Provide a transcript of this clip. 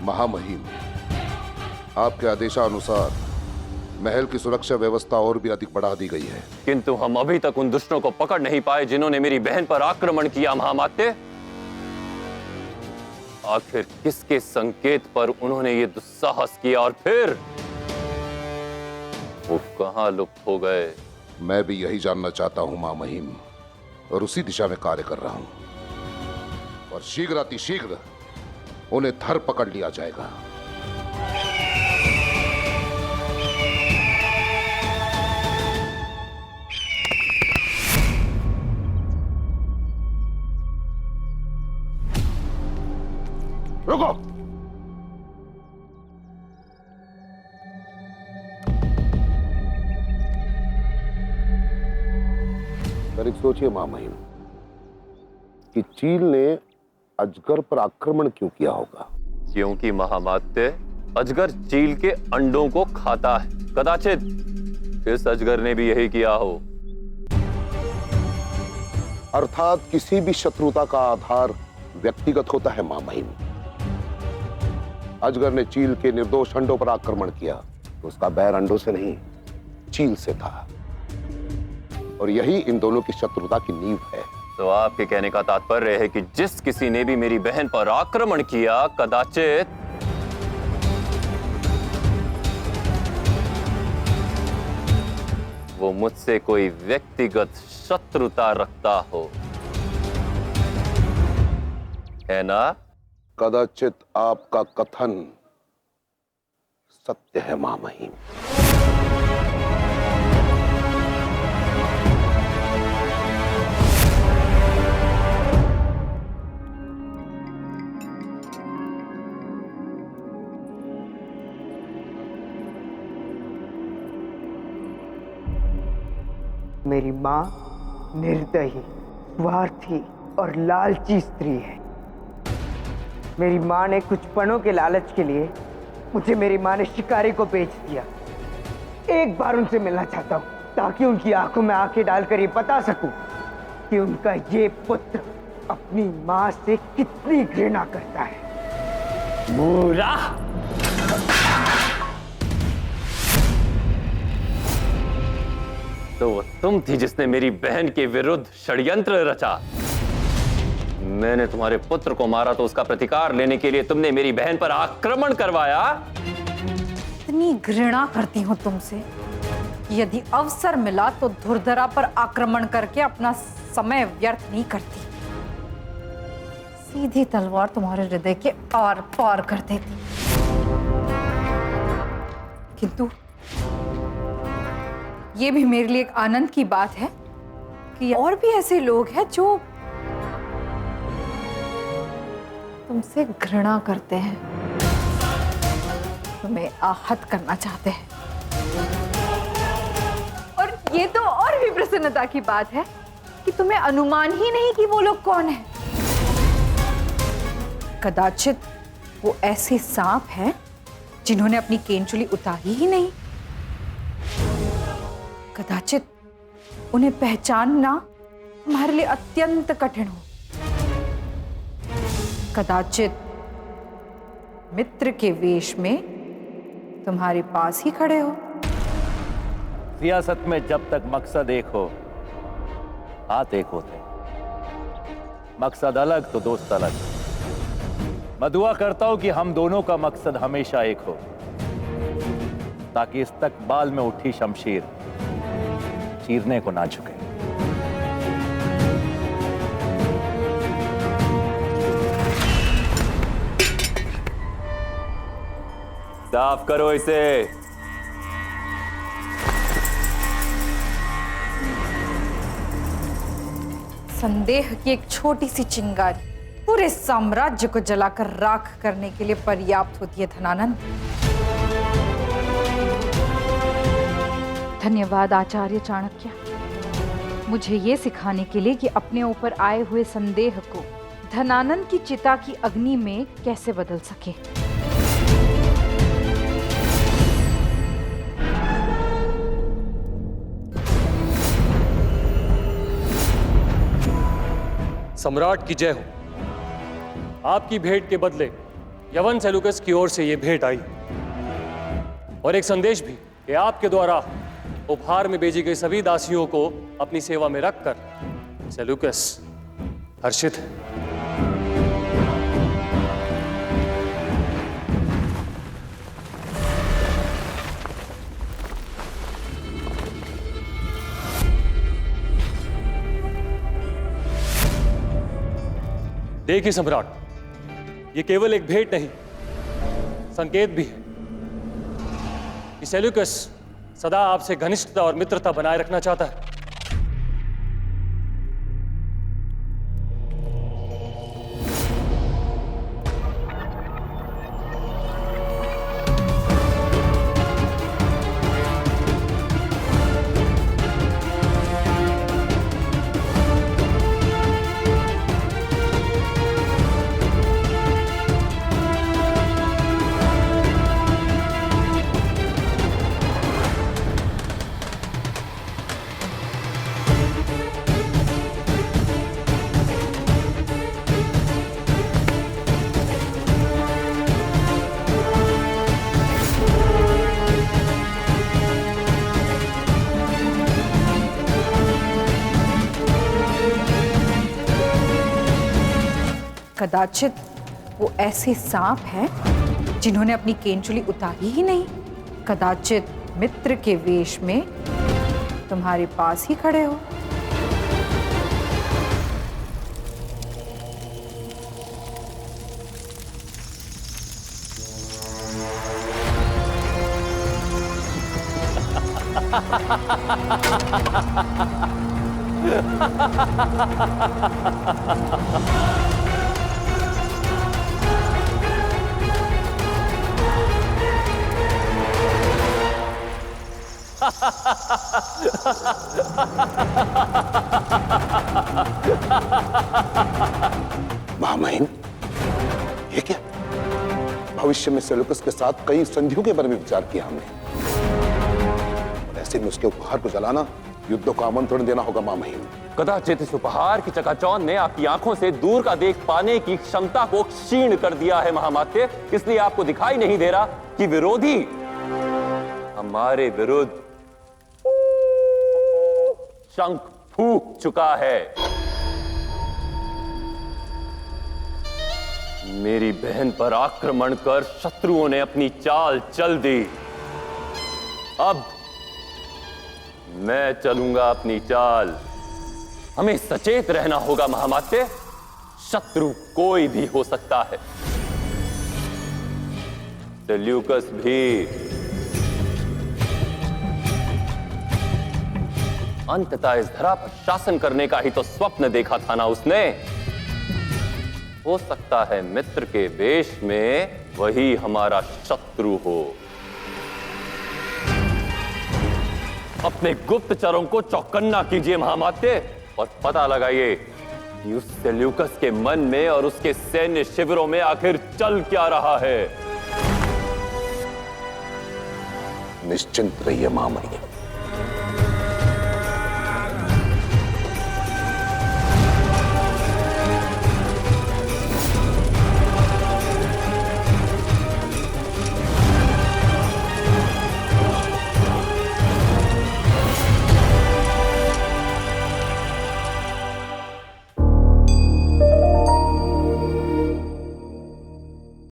महामहिम, आपके आदेशानुसार महल की सुरक्षा व्यवस्था और भी अधिक बढ़ा दी गई है। किंतु हम अभी तक उन दुष्टों को पकड़ नहीं पाए जिन्होंने मेरी बहन पर आक्रमण किया। महामात्य, आखिर किसके संकेत पर उन्होंने ये दुस्साहस किया और फिर वो कहां लुप्त हो गए? मैं भी यही जानना चाहता हूं महामहिम, और उसी दिशा में कार्य कर रहा हूं, और शीघ्र अतिशीघ्र उन्हें धर पकड़ लिया जाएगा। रुको! करीब सोचिए महामहिम कि चील ने अजगर पर आक्रमण क्यों किया होगा? क्योंकि महामात्य, अजगर चील के अंडों को खाता है। कदाचित इस अजगर ने भी यही किया हो। अर्थात किसी भी शत्रुता का आधार व्यक्तिगत होता है महामहिम। अजगर ने चील के निर्दोष अंडों पर आक्रमण किया तो उसका बैर अंडों से नहीं, चील से था, और यही इन दोनों की शत्रुता की नींव है। तो आपके कहने का तात्पर्य है कि जिस किसी ने भी मेरी बहन पर आक्रमण किया, कदाचित वो मुझसे कोई व्यक्तिगत शत्रुता रखता हो, है ना? कदाचित आपका कथन सत्य है महामहिम। मेरी माँ निर्दयी, स्वार्थी और लालची स्त्री है। मेरी माँ ने कुछ पनों के लालच के लिए मुझे मेरी माँ ने शिकारी को बेच दिया। एक बार उनसे मिलना चाहता हूँ ताकि उनकी आंखों में आंखें डालकर ये बता सकूं कि उनका ये पुत्र अपनी माँ से कितनी घृणा करता है। बुरा! तो वो तुम थी जिसने मेरी बहन के विरुद्ध षड्यंत्र रचा। मैंने तुम्हारे पुत्र को मारा तो उसका प्रतिकार लेने के लिए तुमने मेरी बहन पर आक्रमण करवाया। इतनी घृणा करती हूं तुमसे कि यदि अवसर मिला तो धुरधरा पर आक्रमण करके अपना समय व्यर्थ नहीं करती। सीधी तलवार तुम्हारे हृदय के आर पार कर देती। किंतु ये भी मेरे लिए एक आनंद की बात है कि और भी ऐसे लोग हैं जो तुमसे घृणा करते हैं, तुम्हें आहत करना चाहते हैं। और ये तो और भी प्रसन्नता की बात है कि तुम्हें अनुमान ही नहीं कि वो लोग कौन हैं। कदाचित वो ऐसे सांप हैं जिन्होंने अपनी केंचुली उतारी ही नहीं। कदाचित उन्हें पहचानना तुम्हारे लिए अत्यंत कठिन हो। कदाचित मित्र के वेश में तुम्हारे पास ही खड़े हो। सियासत में जब तक मकसद एक हो, हाथ एक होते। मकसद अलग तो दोस्त अलग। मैं दुआ करता हूं कि हम दोनों का मकसद हमेशा एक हो, ताकि इस्तकबाल में उठी शमशीर चीरने को ना झुके। साफ करो इसे। संदेह की एक छोटी सी चिंगारी पूरे साम्राज्य को जलाकर राख करने के लिए पर्याप्त होती है धनानंद। धन्यवाद आचार्य चाणक्य, मुझे ये सिखाने के लिए कि अपने ऊपर आए हुए संदेह को धनानंद की चिता की अग्नि में कैसे बदल सके। सम्राट की जय हो। आपकी भेंट के बदले यवन सेलुकस की ओर से यह भेंट आई और एक संदेश भी कि आपके द्वारा उपहार में भेजी गई सभी दासियों को अपनी सेवा में रखकर सेलुकस हर्षित है। देखिए सम्राट, ये केवल एक भेंट नहीं, संकेत भी है कि सेल्यूकस सदा आपसे घनिष्ठता और मित्रता बनाए रखना चाहता है। कदाचित वो ऐसे सांप हैं जिन्होंने अपनी केंचुली उतारी ही नहीं। कदाचित मित्र के वेश में तुम्हारे पास ही खड़े हो। महामहिम, ये क्या? भविष्य में सेलुकस के साथ कई संधियों के बारे में विचार किया हमने, और ऐसे में उसके उपहार को जलाना युद्ध को आमंत्रण देना होगा महामहिम। कदाचित इस उपहार की चकाचौंध ने आपकी आंखों से दूर का देख पाने की क्षमता को क्षीण कर दिया है महामात्य। इसलिए आपको दिखाई नहीं दे रहा कि विरोधी हमारे विरुद्ध शंख फूंक चुका है। मेरी बहन पर आक्रमण कर शत्रुओं ने अपनी चाल चल दी। अब मैं चलूंगा अपनी चाल। हमें सचेत रहना होगा महामात्य, शत्रु कोई भी हो सकता है। सेल्यूकस भी अंततः इस धरा पर शासन करने का ही तो स्वप्न देखा था ना उसने। हो सकता है मित्र के वेश में वही हमारा शत्रु हो। अपने गुप्तचरों को चौकन्ना कीजिए महामात्य और पता लगाइए कि उस सेल्यूकस के मन में और उसके सैन्य शिविरों में आखिर चल क्या रहा है। निश्चिंत रहिए महामहिम।